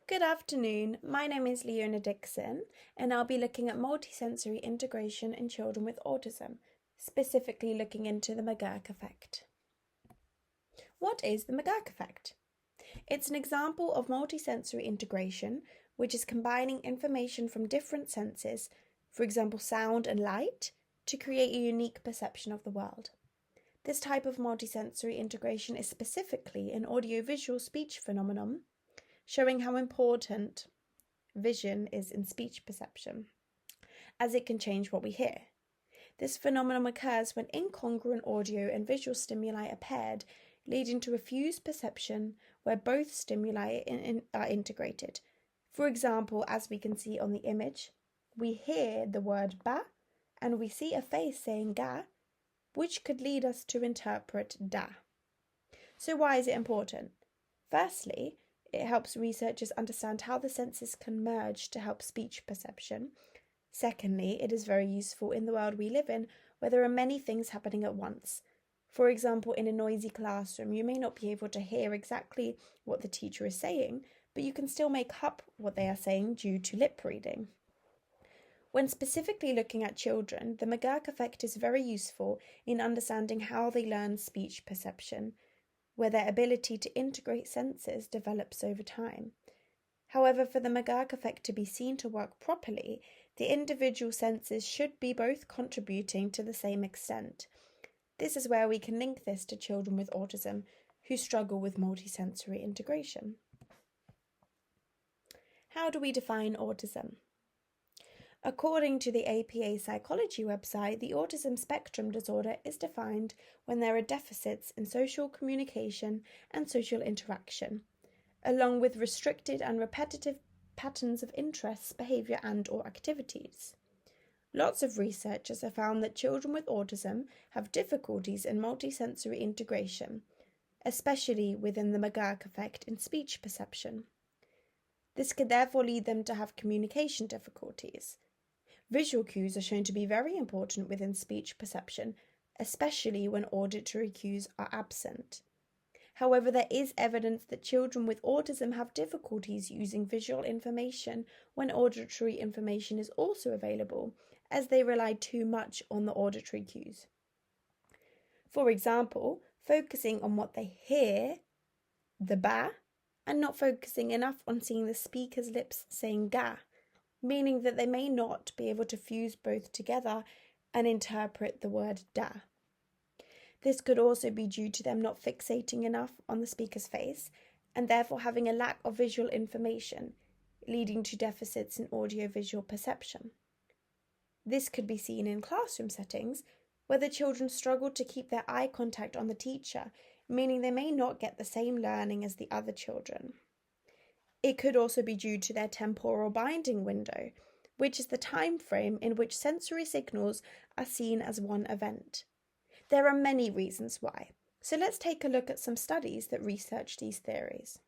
Good afternoon, my name is Leona Dixon and I'll be looking at multisensory integration in children with autism, specifically looking into the McGurk effect. What is the McGurk effect? It's an example of multisensory integration, which is combining information from different senses, for example sound and light, to create a unique perception of the world. This type of multisensory integration is specifically an audiovisual speech phenomenon, showing how important vision is in speech perception, as it can change what we hear. This phenomenon occurs when incongruent audio and visual stimuli are paired, leading to a fused perception where both stimuli are integrated. For example, as we can see on the image, we hear the word ba and we see a face saying ga, which could lead us to interpret da. So why is it important? Firstly, it helps researchers understand how the senses can merge to help speech perception. Secondly, it is very useful in the world we live in, where there are many things happening at once. For example, in a noisy classroom, you may not be able to hear exactly what the teacher is saying, but you can still make up what they are saying due to lip reading. When specifically looking at children, the McGurk effect is very useful in understanding how they learn speech perception, where their ability to integrate senses develops over time. However, for the McGurk effect to be seen to work properly, the individual senses should be both contributing to the same extent. This is where we can link this to children with autism who struggle with multisensory integration. How do we define autism? According to the APA psychology website, the autism spectrum disorder is defined when there are deficits in social communication and social interaction, along with restricted and repetitive patterns of interests, behaviour and/or activities. Lots of researchers have found that children with autism have difficulties in multisensory integration, especially within the McGurk effect in speech perception. This could therefore lead them to have communication difficulties. Visual cues are shown to be very important within speech perception, especially when auditory cues are absent. However, there is evidence that children with autism have difficulties using visual information when auditory information is also available, as they rely too much on the auditory cues. For example, focusing on what they hear, the ba, and not focusing enough on seeing the speaker's lips saying ga, meaning that they may not be able to fuse both together and interpret the word da. This could also be due to them not fixating enough on the speaker's face and therefore having a lack of visual information, leading to deficits in audiovisual perception. This could be seen in classroom settings where the children struggle to keep their eye contact on the teacher, meaning they may not get the same learning as the other children. It could also be due to their temporal binding window, which is the time frame in which sensory signals are seen as one event. There are many reasons why, so let's take a look at some studies that research these theories.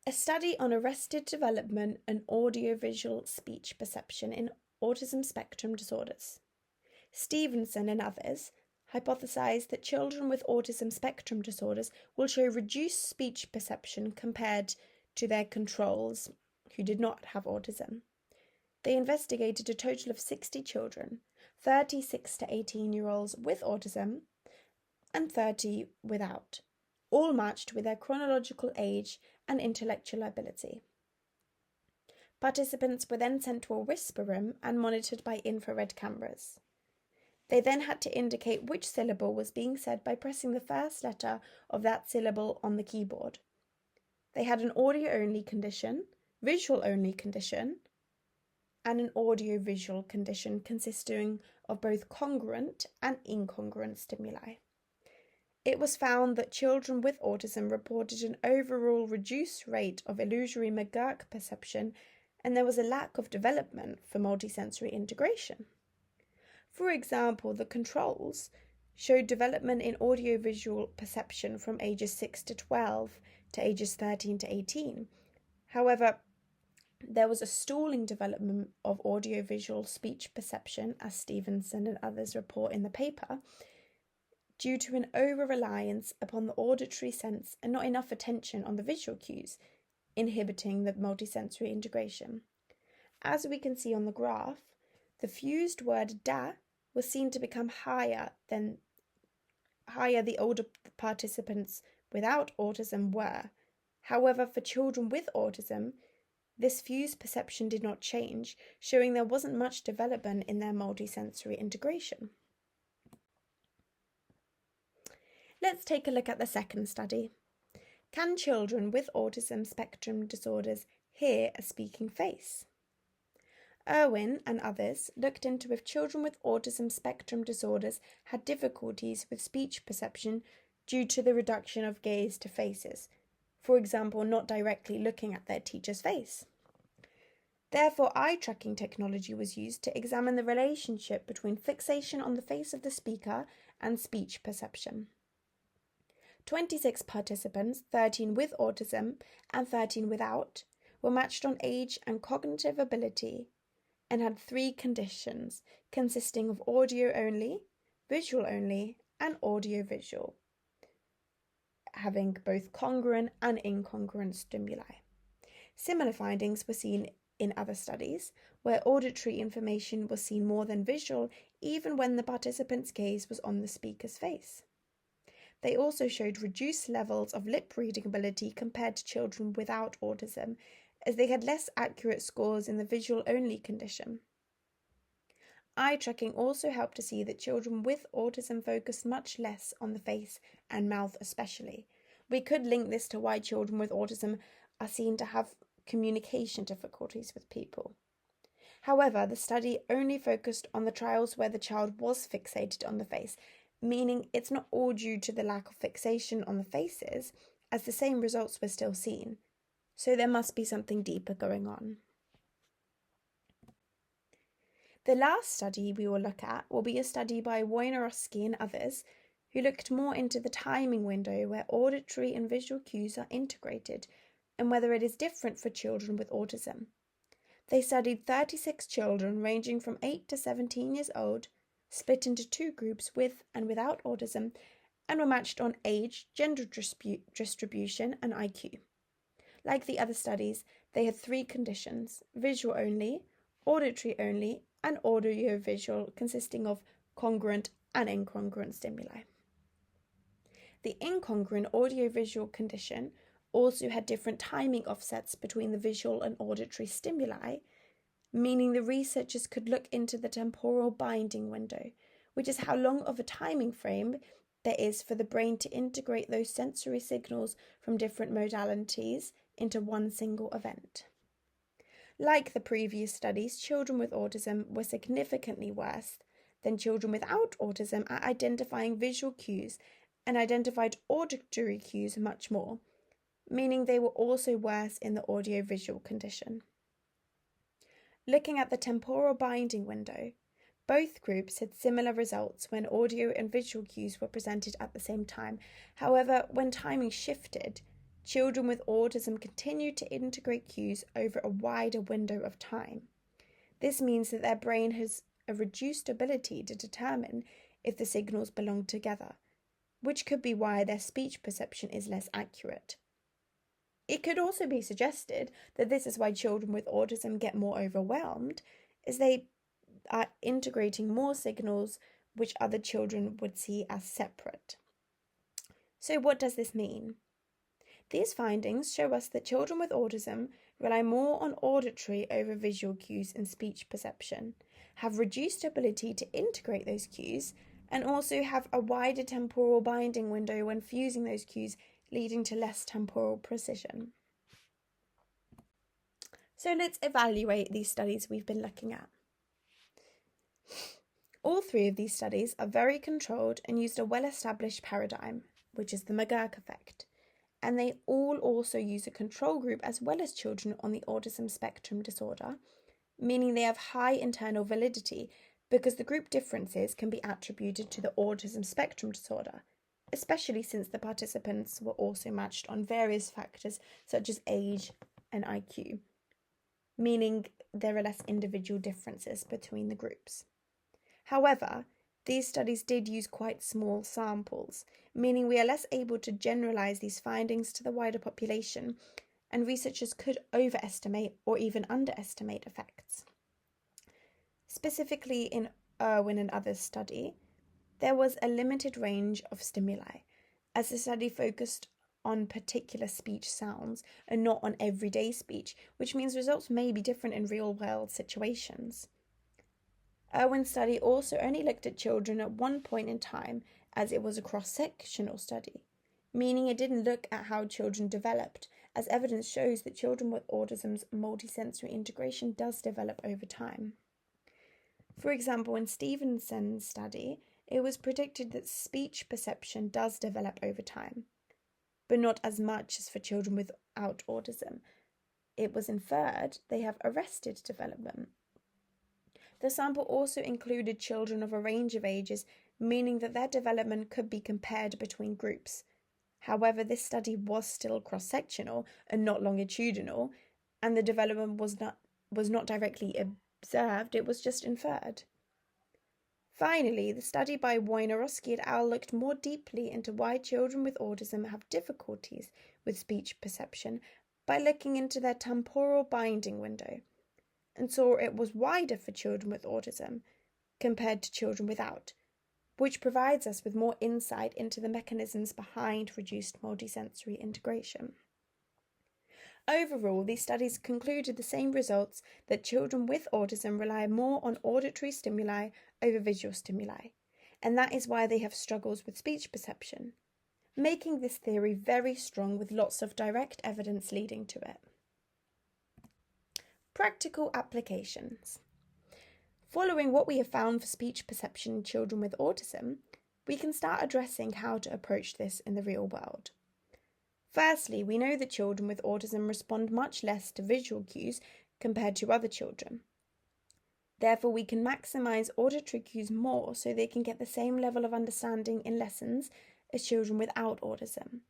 A study on arrested development and audiovisual speech perception in autism spectrum disorders. Stevenson and others hypothesized that children with autism spectrum disorders will show reduced speech perception compared to their controls who did not have autism. They investigated a total of 60 children, 36 to 18-year-olds with autism and 30 without, all matched with their chronological age and intellectual ability. Participants were then sent to a whisper room and monitored by infrared cameras. They then had to indicate which syllable was being said by pressing the first letter of that syllable on the keyboard. They had an audio-only condition, visual-only condition, and an audio-visual condition consisting of both congruent and incongruent stimuli. It was found that children with autism reported an overall reduced rate of illusory McGurk perception, and there was a lack of development for multisensory integration. For example, the controls showed development in audiovisual perception from ages 6 to 12 to ages 13 to 18. However, there was a stalling development of audiovisual speech perception, as Stevenson and others report in the paper, due to an over-reliance upon the auditory sense and not enough attention on the visual cues, inhibiting the multisensory integration. As we can see on the graph, the fused word da was seen to become higher the older participants without autism were. However, for children with autism, this fused perception did not change, showing there wasn't much development in their multisensory integration. Let's take a look at the second study. Can children with autism spectrum disorders hear a speaking face? Irwin and others looked into if children with autism spectrum disorders had difficulties with speech perception due to the reduction of gaze to faces, for example, not directly looking at their teacher's face. Therefore, eye tracking technology was used to examine the relationship between fixation on the face of the speaker and speech perception. 26 participants, 13 with autism and 13 without, were matched on age and cognitive ability and had 3 conditions consisting of audio only, visual only, and audio-visual, having both congruent and incongruent stimuli. Similar findings were seen in other studies, where auditory information was seen more than visual, even when the participant's gaze was on the speaker's face. They also showed reduced levels of lip reading ability compared to children without autism, as they had less accurate scores in the visual-only condition. Eye tracking also helped to see that children with autism focused much less on the face and mouth especially. We could link this to why children with autism are seen to have communication difficulties with people. However, the study only focused on the trials where the child was fixated on the face, meaning it's not all due to the lack of fixation on the faces, as the same results were still seen. So there must be something deeper going on. The last study we will look at will be a study by Wojnarowski and others, who looked more into the timing window where auditory and visual cues are integrated and whether it is different for children with autism. They studied 36 children ranging from 8 to 17 years old, split into 2 groups with and without autism, and were matched on age, gender distribution, and IQ. Like the other studies, they had 3 conditions: visual only, auditory only, and audio-visual, consisting of congruent and incongruent stimuli. The incongruent audio-visual condition also had different timing offsets between the visual and auditory stimuli, meaning the researchers could look into the temporal binding window, which is how long of a timing frame there is for the brain to integrate those sensory signals from different modalities into one single event. Like the previous studies, children with autism were significantly worse than children without autism at identifying visual cues and identified auditory cues much more, meaning they were also worse in the audio-visual condition. Looking at the temporal binding window, both groups had similar results when audio and visual cues were presented at the same time. However, when timing shifted, children with autism continued to integrate cues over a wider window of time. This means that their brain has a reduced ability to determine if the signals belong together, which could be why their speech perception is less accurate. It could also be suggested that this is why children with autism get more overwhelmed, as they are integrating more signals which other children would see as separate. So what does this mean? These findings show us that children with autism rely more on auditory over visual cues in speech perception, have reduced ability to integrate those cues, and also have a wider temporal binding window when fusing those cues, leading to less temporal precision. So let's evaluate these studies we've been looking at. All 3 of these studies are very controlled and used a well-established paradigm, which is the McGurk effect, and they all also use a control group as well as children on the autism spectrum disorder, meaning they have high internal validity because the group differences can be attributed to the autism spectrum disorder, especially since the participants were also matched on various factors such as age and IQ, meaning there are less individual differences between the groups. However, these studies did use quite small samples, meaning we are less able to generalise these findings to the wider population, and researchers could overestimate or even underestimate effects. Specifically in Irwin and others' study, there was a limited range of stimuli, as the study focused on particular speech sounds and not on everyday speech, which means results may be different in real-world situations. Irwin's study also only looked at children at one point in time, as it was a cross-sectional study, meaning it didn't look at how children developed, as evidence shows that children with autism's multisensory integration does develop over time. For example, in Stevenson's study, it was predicted that speech perception does develop over time, but not as much as for children without autism. It was inferred they have arrested development. The sample also included children of a range of ages, meaning that their development could be compared between groups. However, this study was still cross-sectional and not longitudinal, and the development was not directly observed, it was just inferred. Finally, the study by Wojnarowski et al. Looked more deeply into why children with autism have difficulties with speech perception by looking into their temporal binding window, and saw it was wider for children with autism compared to children without, which provides us with more insight into the mechanisms behind reduced multisensory integration. Overall, these studies concluded the same results, that children with autism rely more on auditory stimuli over visual stimuli, and that is why they have struggles with speech perception, making this theory very strong with lots of direct evidence leading to it. Practical applications. Following what we have found for speech perception in children with autism, we can start addressing how to approach this in the real world. Firstly, we know that children with autism respond much less to visual cues compared to other children. Therefore, we can maximise auditory cues more so they can get the same level of understanding in lessons as children without autism.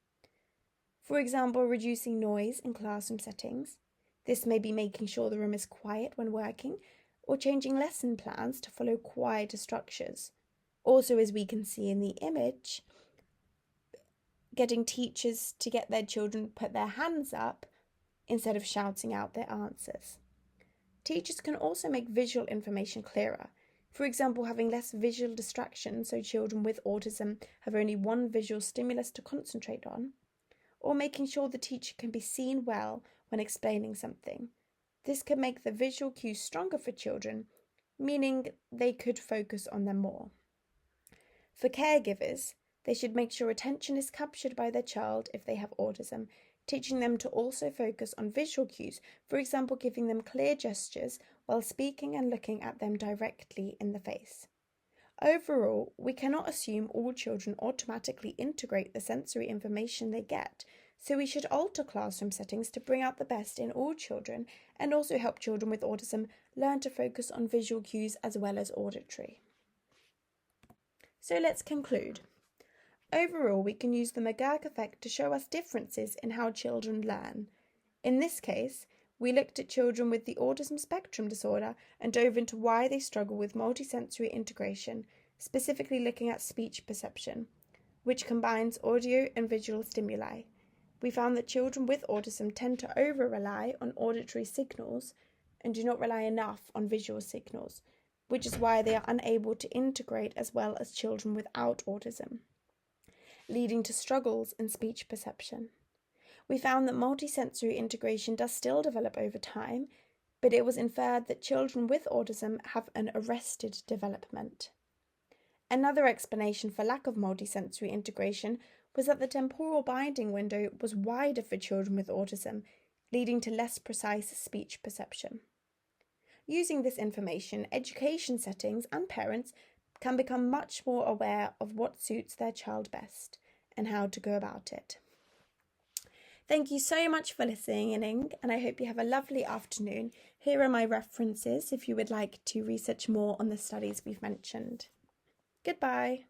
For example, reducing noise in classroom settings. This may be making sure the room is quiet when working, or changing lesson plans to follow quieter structures. Also, as we can see in the image, getting teachers to get their children put their hands up instead of shouting out their answers. Teachers can also make visual information clearer. For example, having less visual distraction so children with autism have only one visual stimulus to concentrate on, or making sure the teacher can be seen well when explaining something. This can make the visual cues stronger for children, meaning they could focus on them more. For caregivers, they should make sure attention is captured by their child if they have autism, teaching them to also focus on visual cues, for example, giving them clear gestures while speaking and looking at them directly in the face. Overall, we cannot assume all children automatically integrate the sensory information they get, so we should alter classroom settings to bring out the best in all children and also help children with autism learn to focus on visual cues as well as auditory. So let's conclude. Overall, we can use the McGurk effect to show us differences in how children learn. In this case, we looked at children with the autism spectrum disorder and dove into why they struggle with multisensory integration, specifically looking at speech perception, which combines audio and visual stimuli. We found that children with autism tend to over-rely on auditory signals and do not rely enough on visual signals, which is why they are unable to integrate as well as children without autism, leading to struggles in speech perception. We found that multisensory integration does still develop over time, but it was inferred that children with autism have an arrested development. Another explanation for lack of multisensory integration was that the temporal binding window was wider for children with autism, leading to less precise speech perception. Using this information, education settings and parents can become much more aware of what suits their child best and how to go about it. Thank you so much for listening, and I hope you have a lovely afternoon. Here are my references if you would like to research more on the studies we've mentioned. Goodbye.